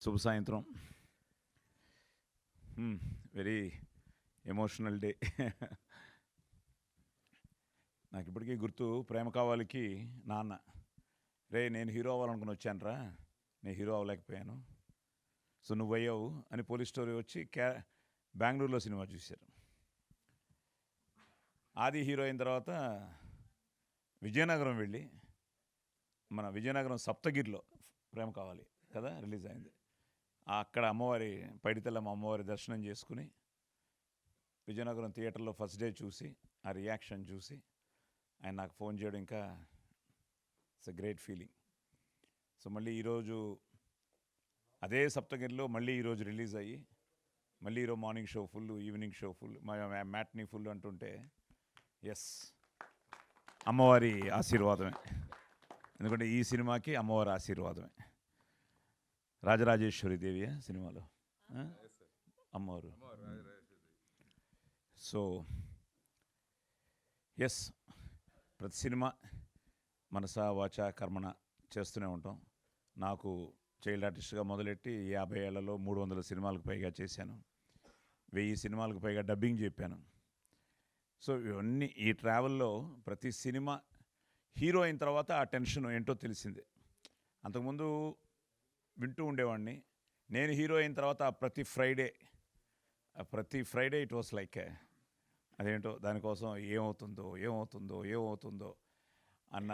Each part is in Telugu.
శుభ సాయంత్రం. Very emotional day. నాకు ఇప్పటికీ గుర్తు, ప్రేమ కావాలికి నాన్న, రే నేను హీరో అవ్వాలనుకుని వచ్చానురా, నేను హీరో అవ్వలేకపోయాను, సో నువ్వు అయ్యావు అని పోలీస్ స్టోరీ వచ్చి బెంగళూరులో సినిమా చూశారు. ఆది హీరో అయిన తర్వాత విజయనగరం వెళ్ళి, మన విజయనగరం సప్తగిరిలో ప్రేమ కావాలి కదా రిలీజ్ అయింది. అక్కడ అమ్మవారి పైడితల్లమ్మ అమ్మవారి దర్శనం చేసుకుని విజయనగరం థియేటర్లో ఫస్ట్ డే చూసి ఆ రియాక్షన్ చూసి ఆయన నాకు ఫోన్ చేయడం ఇంకా it's a great feeling. So మళ్ళీ ఈరోజు అదే సప్తగిరిలో మళ్ళీ ఈరోజు రిలీజ్ అయ్యి మళ్ళీ ఈరోజు morning show full, evening show full, matinee full అంటుంటే ఎస్ అమ్మవారి ఆశీర్వాదమే. ఎందుకంటే ఈ సినిమాకి అమ్మవారి ఆశీర్వాదమే. రాజరాజేశ్వరి దేవి సినిమాలో అమ్మవారు. సో ఎస్, ప్రతి సినిమా మనసా వాచ కర్మణ చేస్తూనే ఉంటాం. నాకు చైల్డ్ ఆర్టిస్ట్గా మొదలెట్టి 50 ఏళ్లలో 300 సినిమాలకు పైగా చేశాను, 1000 సినిమాలకు పైగా డబ్బింగ్ చెప్పాను. సో ఇవన్నీ ఈ ట్రావెల్లో ప్రతి సినిమా హీరో అయిన తర్వాత ఆ టెన్షన్ ఏంటో తెలిసిందే. అంతకుముందు వింటూ ఉండేవాడిని. నేను హీరో అయిన తర్వాత ప్రతి ఫ్రైడే ఇట్ వాస్ లైక్ అదేంటో దానికోసం ఏమవుతుందో అన్న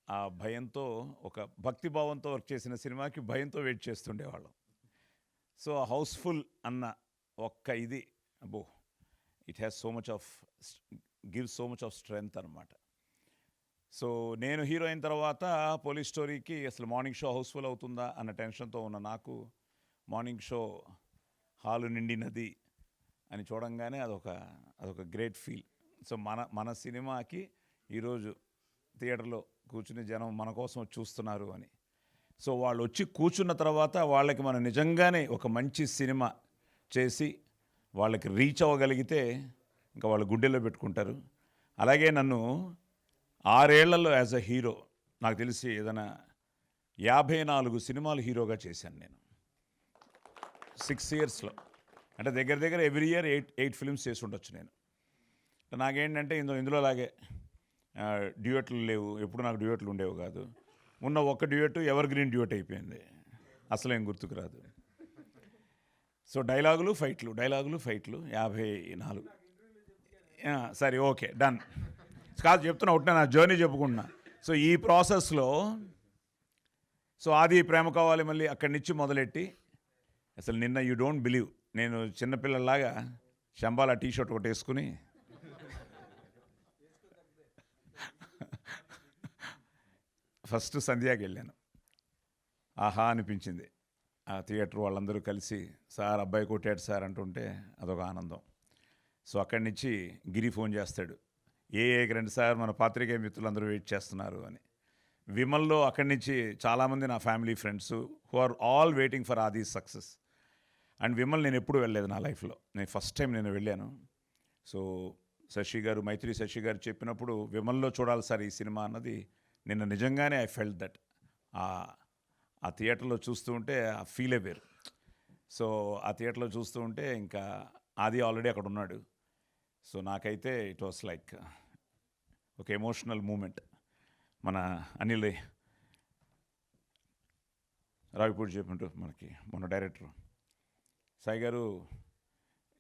ఆ భయంతో, ఒక భక్తిభావంతో వర్క్ చేసిన సినిమాకి భయంతో వెయిట్ చేస్తుండేవాళ్ళం. సో హౌస్ఫుల్ అన్న ఒక్క ఇది అబ్బో, it has gives so much of strength అనమాట. సో నేను హీరో అయిన తర్వాత పోలీస్ స్టోరీకి అసలు మార్నింగ్ షో హౌస్ఫుల్ అవుతుందా అన్న టెన్షన్తో ఉన్న నాకు మార్నింగ్ షో హాలు నిండినది అని చూడంగానే అదొక గ్రేట్ ఫీల్. సో మన సినిమాకి ఈరోజు థియేటర్లో కూర్చుని జనం మన కోసం చూస్తున్నారు అని. సో వాళ్ళు వచ్చి కూర్చున్న తర్వాత వాళ్ళకి మనం నిజంగానే ఒక మంచి సినిమా చేసి వాళ్ళకి రీచ్ అవ్వగలిగితే ఇంకా వాళ్ళు గుండెల్లో పెట్టుకుంటారు. అలాగే నన్ను 6 ఏళ్లలో యాజ్ అ హీరో నాకు తెలిసి ఏదైనా 54 సినిమాలు హీరోగా చేశాను నేను 6 ఇయర్స్లో. అంటే దగ్గర ఎవ్రీ ఇయర్ 8 ఫిల్మ్స్ చేసి ఉండొచ్చు నేను. నాకేంటంటే ఇందులోలాగే డ్యూయట్లు లేవు, ఎప్పుడు నాకు డ్యూయట్లు ఉండేవి కాదు. ఉన్న ఒక్క డ్యూయట్ ఎవర్ గ్రీన్ డ్యూయట్ అయిపోయింది, అసలేం గుర్తుకు రాదు. సో డైలాగులు ఫైట్లు 54. సరే ఓకే డన్ కాదు, చెప్తున్నా ఒకటే నా జర్నీ చెప్పుకుంటున్నా. సో ఈ ప్రాసెస్లో ఆది ప్రేమ కావాలి మళ్ళీ అక్కడి నుంచి మొదలెట్టి అసలు నిన్న యూ డోంట్ బిలీవ్, నేను చిన్నపిల్లలాగా శంబాల టీషర్ట్ ఒకటి వేసుకుని ఫస్ట్ సంధ్యాకి వెళ్ళాను. ఆహా అనిపించింది. ఆ థియేటర్ వాళ్ళందరూ కలిసి సార్ అబ్బాయి కొట్టాడు సార్ అంటుంటే అదొక ఆనందం. సో అక్కడి నుంచి గిరి ఫోన్ చేస్తాడు, రండి సార్ మన పాత్రికేయ మిత్రులందరూ వెయిట్ చేస్తున్నారు అని. విమల్లో అక్కడి నుంచి చాలామంది నా family friends who are all waiting for Aadi success. And Vimal నేను ఎప్పుడు వెళ్ళలేదు నా లైఫ్లో, నేను ఫస్ట్ టైం నేను వెళ్ళాను. సో మైత్రి శశి గారు చెప్పినప్పుడు విమల్లో చూడాలి సార్ ఈ సినిమా అన్నది నిన్న నిజంగానే ఐ ఫెల్ట్ దట్. ఆ థియేటర్లో చూస్తూ ఉంటే ఆ ఫీలే వేరు. సో ఆ థియేటర్లో చూస్తూ ఉంటే ఇంకా ఆది ఆల్రెడీ అక్కడ ఉన్నాడు. సో నాకైతే ఇట్ వాస్ లైక్ ఒక ఎమోషనల్ మూమెంట్. మన అనిల్ రావిపూడి చెప్పినట్టు మనకి మన డైరెక్టర్ సాయి గారు,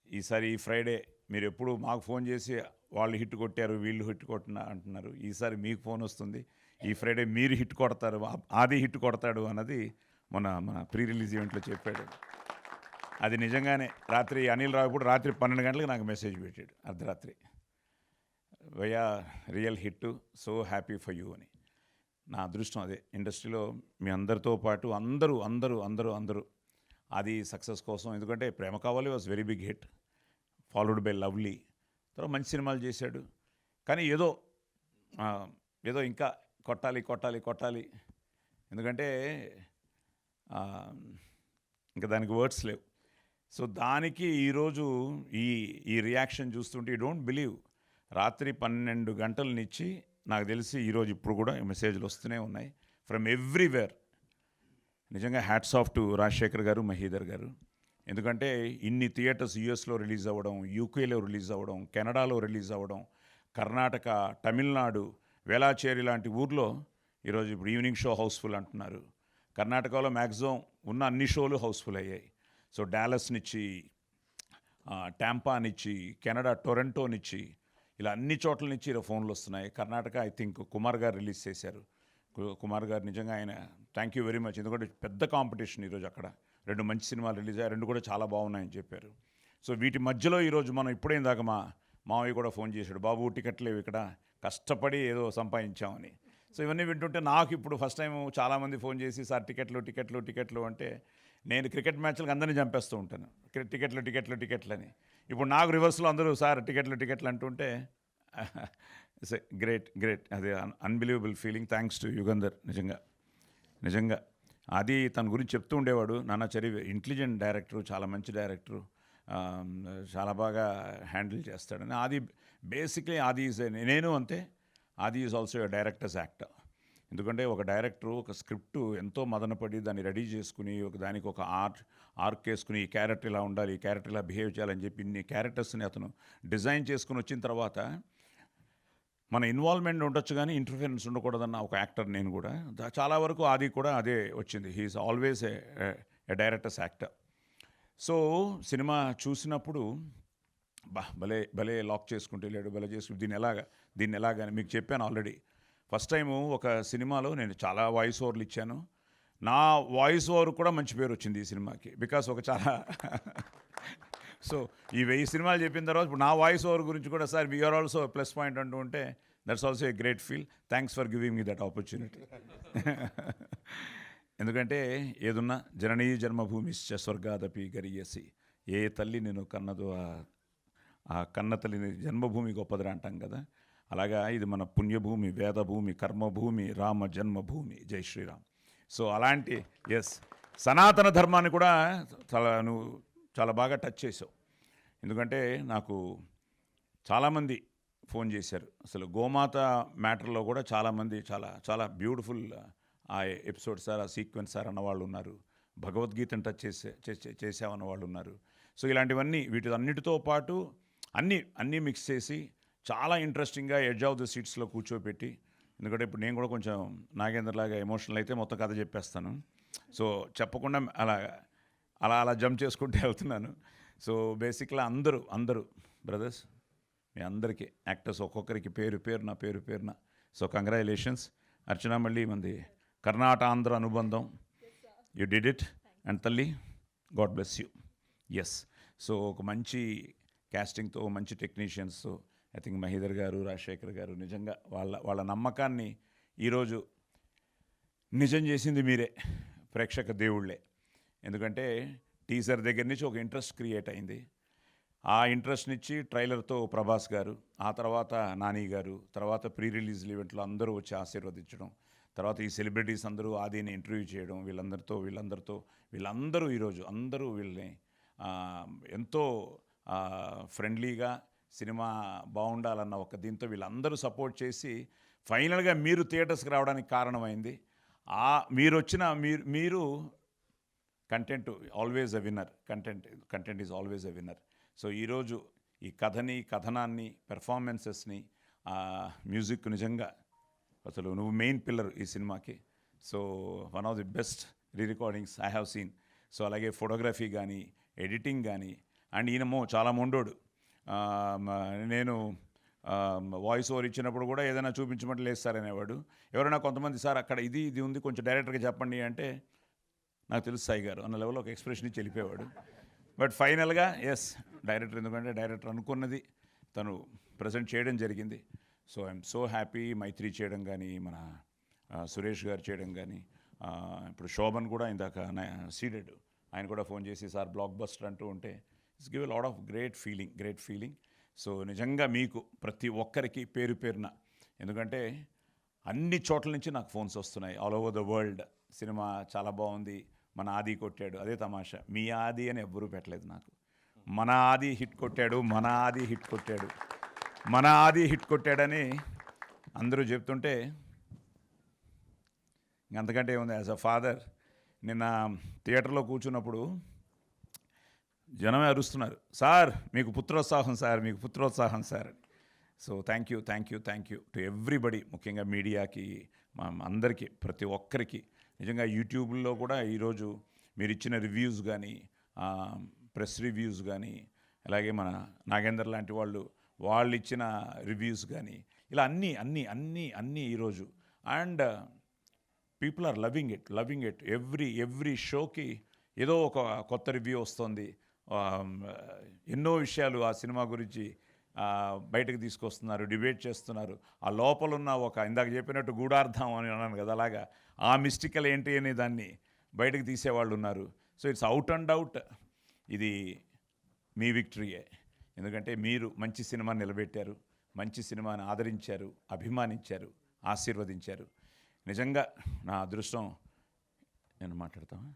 ఈసారి ఈ ఫ్రైడే మీరు ఎప్పుడు మాకు ఫోన్ చేసి వాళ్ళు హిట్ కొట్టారు వీళ్ళు హిట్ కొట్టిన అంటున్నారు, ఈసారి మీకు ఫోన్ వస్తుంది, ఈ ఫ్రైడే మీరు హిట్ కొడతారు, ఆది హిట్ కొడతాడు అన్నది మన ప్రీ రిలీజ్ ఈవెంట్లో చెప్పాడు. అది నిజంగానే రాత్రి అనిల్ రావిపూడి రాత్రి 12 గంటలకు నాకు మెసేజ్ పెట్టాడు, అర్ధరాత్రి, వయ్యా real hit, so happy for you అని. నా అదృష్టం అదే. ఇండస్ట్రీలో మీ అందరితో పాటు అందరూ అది సక్సెస్ కోసం, ఎందుకంటే Prema Kavali was very big hit, followed by lovely, తర్వాత మంచి సినిమాలు చేశాడు. కానీ ఏదో ఇంకా కొట్టాలి, ఎందుకంటే ఇంకా దానికి వర్డ్స్ లేవు. సో దానికి ఈరోజు ఈ రియాక్షన్ చూస్తుంటే యూ డోంట్ బిలీవ్, రాత్రి 12 గంటల నుంచి నాకు తెలిసి ఈరోజు ఇప్పుడు కూడా మెసేజ్లు వస్తూనే ఉన్నాయి ఫ్రమ్ ఎవ్రీవేర్. నిజంగా హ్యాట్స్ ఆఫ్ టు రాజశేఖర్ గారు, మహీధర్ గారు. ఎందుకంటే ఇన్ని థియేటర్స్ యూఎస్లో రిలీజ్ అవ్వడం, యూకేలో రిలీజ్ అవ్వడం, కెనడాలో రిలీజ్ అవ్వడం, కర్ణాటక, తమిళనాడు, వేలాచేరి లాంటి ఊర్లో ఈరోజు ఇప్పుడు ఈవినింగ్ షో హౌస్ఫుల్ అంటున్నారు. కర్ణాటకలో మ్యాక్సిమం ఉన్న అన్ని షోలు హౌస్ఫుల్ అయ్యాయి. సో డాలస్నిచ్చి, టాంపానిచ్చి, కెనడా టొరంటోనిచ్చి, ఇలా అన్ని చోట్ల నుంచి ఇలా ఫోన్లు వస్తున్నాయి. కర్ణాటక ఐ థింక్ కుమార్ గారు రిలీజ్ చేశారు. కుమార్ గారు నిజంగా ఆయన థ్యాంక్ యూ వెరీ మచ్. ఎందుకంటే పెద్ద కాంపిటీషన్ ఈరోజు అక్కడ 2 మంచి సినిమాలు రిలీజ్ అయ్యాయి, 2 కూడా చాలా బాగున్నాయని చెప్పారు. సో వీటి మధ్యలో ఈరోజు మనం ఇప్పుడేం దాకా మావయ్య కూడా ఫోన్ చేశాడు, బాబు టికెట్లు లేవు ఇక్కడ, కష్టపడి ఏదో సంపాదించామని. సో ఇవన్నీ వింటుంటే నాకు ఇప్పుడు ఫస్ట్ టైం చాలామంది ఫోన్ చేసి సార్ టికెట్లు అంటే నేను క్రికెట్ మ్యాచ్లకు అందరినీ చంపేస్తూ ఉంటాను, టికెట్లు అని. ఇప్పుడు నాకు రివర్స్లో అందరూ సార్ టికెట్లు అంటుంటే ఇట్స్ గ్రేట్. అది unbelievable feeling. Thanks to Yugandhar. నిజంగా అది తన గురించి చెప్తూ ఉండేవాడు. నాన్న చరివి ఇంటెలిజెంట్ డైరెక్టరు, చాలా మంచి డైరెక్టరు, చాలా బాగా హ్యాండిల్ చేస్తాడని. అది బేసిక్లీ ఆది ఈజ్, నేను అంతే, ఆది is also a directors actor. ఎందుకంటే ఒక డైరెక్టరు ఒక స్క్రిప్టు ఎంతో మదనపడి దాన్ని రెడీ చేసుకుని దానికి ఒక ఆర్క్ వేసుకుని ఈ క్యారెక్టర్ ఇలా ఉండాలి, ఈ క్యారెక్టర్ ఇలా బిహేవ్ చేయాలని చెప్పి ఇన్ని క్యారెక్టర్స్ని అతను డిజైన్ చేసుకుని వచ్చిన తర్వాత మన ఇన్వాల్వ్మెంట్ ఉండొచ్చు కానీ ఇంటర్ఫిరెన్స్ ఉండకూడదన్న ఒక యాక్టర్ నేను కూడా. చాలా వరకు ఆది కూడా అదే వచ్చింది. He is always a directors actor. So cinema చూసినప్పుడు భలే లాక్ చేసుకుంటూ వెళ్ళాడు, భలే చేసుకుంటూ దీన్ని ఎలాగని మీకు చెప్పాను ఆల్రెడీ. ఫస్ట్ టైము ఒక సినిమాలో నేను చాలా వాయిస్ ఓవర్లు ఇచ్చాను. నా వాయిస్ ఓవర్ కూడా మంచి పేరు వచ్చింది ఈ సినిమాకి. బికాస్ ఒక చాలా సో ఈ 1000 సినిమాలు చెప్పిన తర్వాత ఇప్పుడు నా వాయిస్ ఓవర్ గురించి కూడా sir we are also plus point అంటూ ఉంటే that's also a great feel. Thanks for giving me that opportunity. ఎందుకంటే ఏదున్నా జననీ జన్మభూమిశ్చ స్వర్గాదపి గరీయసి, ఏ తల్లి నేను కన్నదో ఆ కన్న తల్లిని జన్మభూమి గొప్పదిరా అంటాం కదా. అలాగా ఇది మన పుణ్యభూమి, వేదభూమి, కర్మభూమి, రామ జన్మభూమి. జై శ్రీరామ్. సో అలాంటి సనాతన ధర్మాన్ని కూడా నువ్వు చాలా బాగా టచ్ చేసావు. ఎందుకంటే నాకు చాలామంది ఫోన్ చేశారు. అసలు గోమాత మ్యాటర్లో కూడా చాలామంది చాలా బ్యూటిఫుల్ ఆ ఎపిసోడ్ సార్, ఆ సీక్వెన్స్ సార్ అన్నవాళ్ళు ఉన్నారు. భగవద్గీతను టచ్ చేసామన్న వాళ్ళు ఉన్నారు. సో ఇలాంటివన్నీ వీటన్నిటితో పాటు అన్నీ మిక్స్ చేసి చాలా ఇంట్రెస్టింగ్గా ఎడ్జ్ ఆఫ్ ద సీట్స్లో కూర్చోబెట్టి, ఎందుకంటే ఇప్పుడు నేను కూడా కొంచెం నాగేంద్రలాగా ఎమోషనల్ అయితే మొత్తం కథ చెప్పేస్తాను. సో చెప్పకుండా అలా జంప్ చేసుకుంటూ వెళ్తున్నాను. సో బేసిక్గా అందరూ బ్రదర్స్, మీ అందరికీ యాక్టర్స్ ఒక్కొక్కరికి పేరున సో కంగ్రాచులేషన్స్. అర్చన మళ్ళీ మంది కర్ణాటక అనుబంధం, యూ డిడ్ ఇట్. అండ్ తల్లి God bless you. Yes. So ఒక మంచి క్యాస్టింగ్తో, మంచి టెక్నీషియన్స్తో, ఐ థింక్ మహీధర్ గారు, రాజశేఖర్ గారు, నిజంగా వాళ్ళ నమ్మకాన్ని ఈరోజు నిజం చేసింది మీరే, ప్రేక్షక దేవుళ్ళే. ఎందుకంటే టీజర్ దగ్గర నుంచి ఒక ఇంట్రెస్ట్ క్రియేట్ అయింది. ఆ ఇంట్రెస్ట్నిచ్చి ట్రైలర్తో ప్రభాస్ గారు, ఆ తర్వాత నాని గారు, తర్వాత ప్రీ రిలీజ్ ఈవెంట్లో అందరూ వచ్చి ఆశీర్వదించడం, తర్వాత ఈ సెలబ్రిటీస్ అందరూ ఆదిని ఇంటర్వ్యూ చేయడం, వీళ్ళందరూ ఈరోజు అందరూ వీళ్ళని ఎంతో ఫ్రెండ్లీగా సినిమా బాగుండాలన్న ఒక దీంతో వీళ్ళందరూ సపోర్ట్ చేసి ఫైనల్గా మీరు థియేటర్స్కి రావడానికి కారణమైంది. మీరు content always a winner. Content is always a winner. So ఈరోజు ఈ కథనాన్ని, పెర్ఫార్మెన్సెస్ని, మ్యూజిక్ నిజంగా అసలు నువ్వు మెయిన్ పిల్లర్ ఈ సినిమాకి. So one of the best recordings I have seen. So అలాగే ఫోటోగ్రఫీ కానీ, ఎడిటింగ్ కానీ. అండ్ ఈయనమో చాలా మొండోడు. నేను వాయిస్ ఓవర్ ఇచ్చినప్పుడు కూడా ఏదైనా చూపించమంటే లేదు సార్ అనేవాడు. ఎవరైనా కొంతమంది సార్ అక్కడ ఇది ఉంది కొంచెం డైరెక్టర్గా చెప్పండి అంటే నాకు తెలుసు సాయి గారు అన్న లెవెల్లో ఒక ఎక్స్ప్రెషన్ ఇచ్చి వెళ్ళిపోయేవాడు. బట్ ఫైనల్గా ఎస్ డైరెక్టర్, ఎందుకంటే డైరెక్టర్ అనుకున్నది తను ప్రజెంట్ చేయడం జరిగింది. So I'm so happy. Mythri చేయడం కానీ, మన సురేష్ గారు చేయడం కానీ, ఇప్పుడు శోభన్ కూడా ఇందాక సీడెడ్ ఆయన కూడా ఫోన్ చేసి సార్ బ్లాక్ బస్టర్ అంటూ ఉంటే it's give a lot of great feeling. So నిజంగా మీకు ప్రతి ఒక్కరికి పేరున, ఎందుకంటే అన్ని చోట్ల నుంచి నాకు ఫోన్స్ వస్తున్నాయి all over the world. Cinema చాలా బాగుంది, మన ఆది కొట్టాడు. అదే తమాషా, మీ ఆది అని ఎవ్వరూ పెట్టలేదు నాకు. మన ఆది హిట్ కొట్టాడని అందరూ చెప్తుంటే అంతకంటే ఏముంది. యాజ్ అ ఫాదర్ నిన్న థియేటర్లో కూర్చున్నప్పుడు జనమే అరుస్తున్నారు, సార్ మీకు పుత్రోత్సాహం సార్, మీకు పుత్రోత్సాహం sir. So thank you to everybody, ముఖ్యంగా మీడియాకి, మా అందరికీ, ప్రతి ఒక్కరికి. నిజంగా యూట్యూబ్లో కూడా ఈరోజు మీరు ఇచ్చిన రివ్యూస్ కానీ, ప్రెస్ రివ్యూస్ కానీ, అలాగే మన నాగేందర్ లాంటి వాళ్ళు ఇచ్చిన రివ్యూస్ కానీ, ఇలా అన్నీ ఈరోజు. And people are loving it. Every షోకి ఏదో ఒక కొత్త రివ్యూ వస్తుంది. ఎన్నో విషయాలు ఆ సినిమా గురించి బయటకు తీసుకొస్తున్నారు, డిబేట్ చేస్తున్నారు. ఆ లోపల ఉన్న ఒక, ఇందాక చెప్పినట్టు గూఢార్థం అని అన్నాను కదా, అలాగా ఆ మిస్టికల్ ఏంటి అనే దాన్ని బయటకు తీసేవాళ్ళు ఉన్నారు. So it's out and out ఇది మీ విక్టరీయే. ఎందుకంటే మీరు మంచి సినిమా నిలబెట్టారు, మంచి సినిమాని ఆదరించారు, అభిమానించారు, ఆశీర్వదించారు. నిజంగా నా అదృష్టం. నేను మాట్లాడతాను.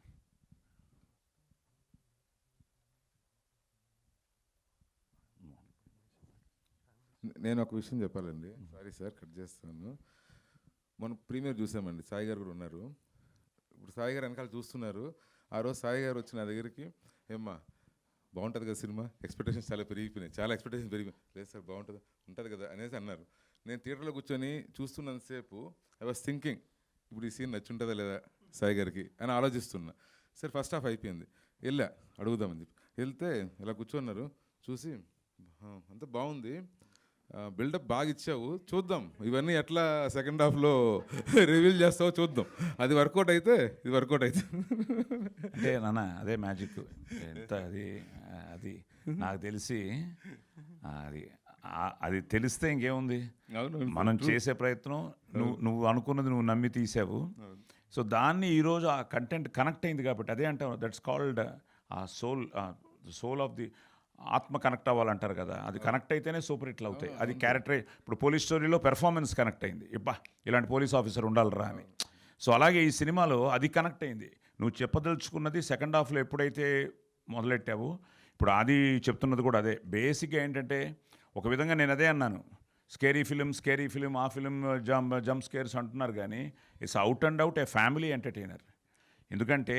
నేను ఒక విషయం చెప్పాలండి. సారీ సార్, కట్ చేస్తాను. మనం ప్రీమియర్ చూసామండి, సాయి గారు కూడా ఉన్నారు. ఇప్పుడు సాయి గారు వెనకాల చూస్తున్నారు. ఆ రోజు సాయి గారు వచ్చిన నా దగ్గరికి, ఏమ్మా బాగుంటుంది కదా సినిమా, ఎక్స్పెక్టేషన్స్ చాలా ఎక్స్పెక్టేషన్స్ పెరిగిపోయి, లేదు సార్ బాగుంటుంది, ఉంటుంది కదా అనేసి అన్నారు. నేను థియేటర్లో కూర్చొని చూస్తున్నంతసేపు ఐ వాస్ థింకింగ్, ఇప్పుడు ఈ సీన్ నచ్చుంటుందా లేదా సాయి గారికి అని ఆలోచిస్తున్నా. సరే ఫస్ట్ హాఫ్ అయిపోయింది, వెళ్ళా అడుగుదామని చెప్పి వెళ్తే ఇలా కూర్చున్నారు. చూసి అంత బాగుంది, బిల్డప్ బాగా ఇచ్చావు, చూద్దాం ఇవన్నీ ఎట్లా సెకండ్ హాఫ్లో రివీల్ చేస్తావో చూద్దాం, అది వర్కౌట్ అయితే ఇది వర్కౌట్ అయితే. అంటే నాన్న అదే మ్యాజిక్. ఎంత అది నాకు తెలిసి అది తెలిస్తే ఇంకేముంది, మనం చేసే ప్రయత్నం, నువ్వు అనుకున్నది నువ్వు నమ్మి తీసావు. సో దాన్ని ఈరోజు ఆ కంటెంట్ కనెక్ట్ అయింది కాబట్టి అదే అంటావు, దట్స్ కాల్డ్ ఆ సోల్ ఆఫ్ ది ఆత్మ కనెక్ట్ అవ్వాలంటారు కదా, అది కనెక్ట్ అయితేనే సూపర్ హిట్లు అవుతాయి. అది క్యారెక్టర్. ఇప్పుడు పోలీస్ స్టోరీలో పెర్ఫార్మెన్స్ కనెక్ట్ అయింది, ఇబ్బా ఇలాంటి పోలీస్ ఆఫీసర్ ఉండాలిరా అని. సో అలాగే ఈ సినిమాలో అది కనెక్ట్ అయింది. నువ్వు చెప్పదలుచుకున్నది సెకండ్ హాఫ్లో ఎప్పుడైతే మొదలెట్టావో, ఇప్పుడు అది చెప్తున్నది కూడా అదే. బేసిక్గా ఏంటంటే, ఒక విధంగా నేను అదే అన్నాను, స్కేరీ ఫిలిం, ఆ ఫిలిం జంప్ స్కేర్స్ అంటున్నారు కానీ it's out and out a family entertainer. ఎందుకంటే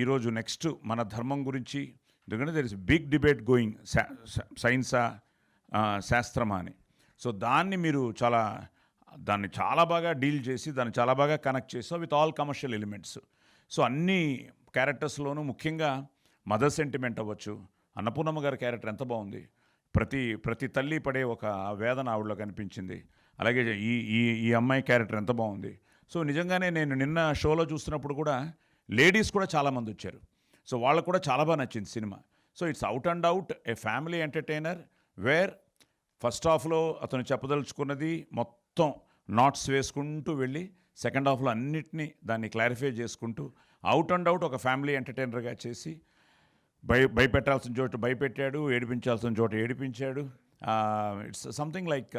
ఈరోజు నెక్స్ట్ మన ధర్మం గురించి, ఎందుకంటే there is big debate going, సైన్సా శాస్త్రమా అని. సో మీరు దాన్ని చాలా బాగా డీల్ చేసి, దాన్ని చాలా బాగా కనెక్ట్ చేసాం with all commercial elements. So అన్ని క్యారెక్టర్స్లోనూ ముఖ్యంగా మదర్ సెంటిమెంట్ అవ్వచ్చు. అన్నపూర్ణమ్మ గారి క్యారెక్టర్ ఎంత బాగుంది, ప్రతి తల్లి పడే ఒక వేదన ఆవిడలో కనిపించింది. అలాగే ఈ అమ్మాయి క్యారెక్టర్ ఎంత బాగుంది. సో నిజంగానే నేను నిన్న షోలో చూస్తున్నప్పుడు కూడా లేడీస్ కూడా చాలామంది వచ్చారు. సో వాళ్ళకు కూడా చాలా బాగా నచ్చింది cinema. So it's out and out a family entertainer, where first హాఫ్లో అతను చెప్పదలుచుకున్నది మొత్తం నాట్స్ వేసుకుంటూ వెళ్ళి సెకండ్ హాఫ్లో అన్నిటినీ దాన్ని క్లారిఫై చేసుకుంటూ అవుట్ అండ్ అవుట్ ఒక ఫ్యామిలీ ఎంటర్టైనర్గా చేసి, భయపెట్టాల్సిన చోట భయపెట్టాడు, ఏడిపించాల్సిన చోట ఏడిపించాడు. ఇట్స్ సంథింగ్ లైక్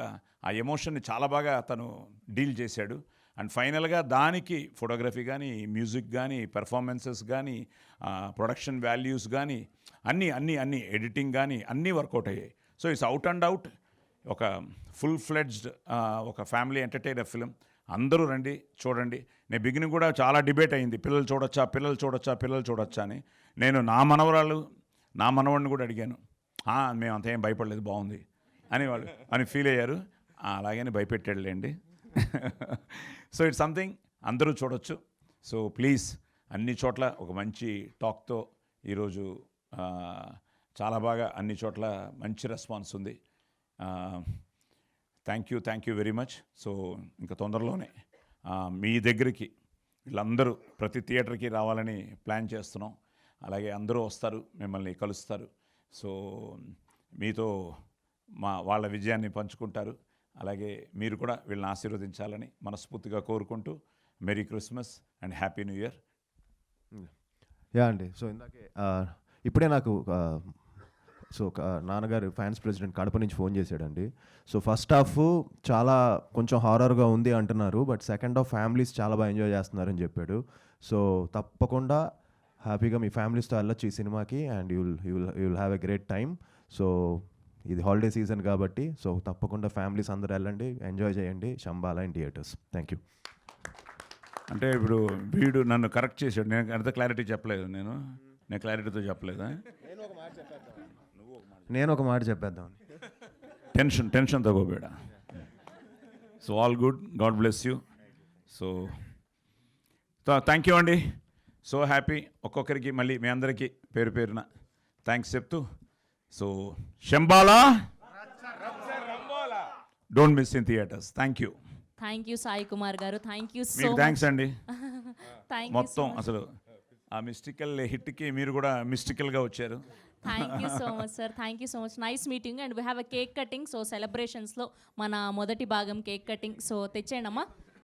ఆ ఎమోషన్ని చాలా బాగా అతను డీల్ చేశాడు. అండ్ ఫైనల్గా దానికి ఫోటోగ్రఫీ కానీ, మ్యూజిక్ కానీ, పెర్ఫార్మెన్సెస్ కానీ, ప్రొడక్షన్ వాల్యూస్ కానీ, అన్నీ ఎడిటింగ్ కానీ అన్నీ వర్కౌట్ అయ్యాయి. So it's out and out ఒక ఫుల్ ఫ్లెడ్జ్డ్ ఒక ఫ్యామిలీ ఎంటర్టైనర్ ఫిలిం. అందరూ రండి, చూడండి. నేను బిగినింగ్ కూడా చాలా డిబేట్ అయింది, పిల్లలు చూడొచ్చా అని. నేను నా మనవాడిని కూడా అడిగాను, మేము అంత ఏం భయపడలేదు, బాగుంది అని ఫీల్ అయ్యారు. అలాగని భయపెట్టాడులేండి. సో ఇట్స్ సంథింగ్ అందరూ చూడొచ్చు. సో ప్లీజ్, అన్ని చోట్ల ఒక మంచి టాక్తో ఈరోజు చాలా బాగా అన్ని చోట్ల మంచి రెస్పాన్స్ ఉంది. Thank you very much. So ఇంకా తొందరలోనే మీ దగ్గరికి వీళ్ళందరూ ప్రతి థియేటర్కి రావాలని ప్లాన్ చేస్తున్నాం. అలాగే అందరూ వస్తారు, మిమ్మల్ని కలుస్తారు. సో మీతో వాళ్ళ విజయాన్ని పంచుకుంటారు. అలాగే మీరు కూడా వీళ్ళని ఆశీర్వదించాలని మనస్ఫూర్తిగా కోరుకుంటూ, merry Christmas and happy new year. Yeah అండి. సో ఇందాకే ఇప్పుడే నాకు నాన్నగారు ఫ్యాన్స్ ప్రెసిడెంట్ కడప నుంచి ఫోన్ చేశాడండి. సో ఫస్ట్ హాఫ్ చాలా కొంచెం హారర్గా ఉంది అంటున్నారు, బట్ సెకండ్ హాఫ్ ఫ్యామిలీస్ చాలా బాగా ఎంజాయ్ చేస్తున్నారని చెప్పాడు. సో తప్పకుండా హ్యాపీగా మీ ఫ్యామిలీస్తో వెళ్ళొచ్చు ఈ సినిమాకి, and you will have a great time. So ఇది హాలిడే సీజన్ కాబట్టి, సో తప్పకుండా ఫ్యామిలీస్ అందరూ వెళ్ళండి, ఎంజాయ్ చేయండి Shambala in theatres. Thank you. అంటే ఇప్పుడు వీడు నన్ను కరెక్ట్ చేశాడు. నేను అంత క్లారిటీ చెప్పలేదు. నేను క్లారిటీతో చెప్పలేదా? నేను ఒక మాట చెప్పేద్దాం. టెన్షన్ తగ్గోబేడ. So all good, god bless you. So thank you అండి. So happy. ఒక్కొక్కరికి మళ్ళీ మీ అందరికీ పేరు పేరున థ్యాంక్స్ చెప్తూ, so Shambhala don't miss in theatres. Thank you. Thank you Sai Kumar గారు, థ్యాంక్ యూ సో మీకు థ్యాంక్స్ అండి. థ్యాంక్ యూ మొత్తం అసలు ఆ మిస్టికల్ హిట్కి మీరు కూడా మిస్టికల్గా వచ్చారు. Thank you so much sir, thank you so much. Nice meeting and we have a cake cutting. So సెలబ్రేషన్స్లో మన మొదటి భాగం కేక్ కటింగ్. సో తెచ్చేయండి అమ్మా.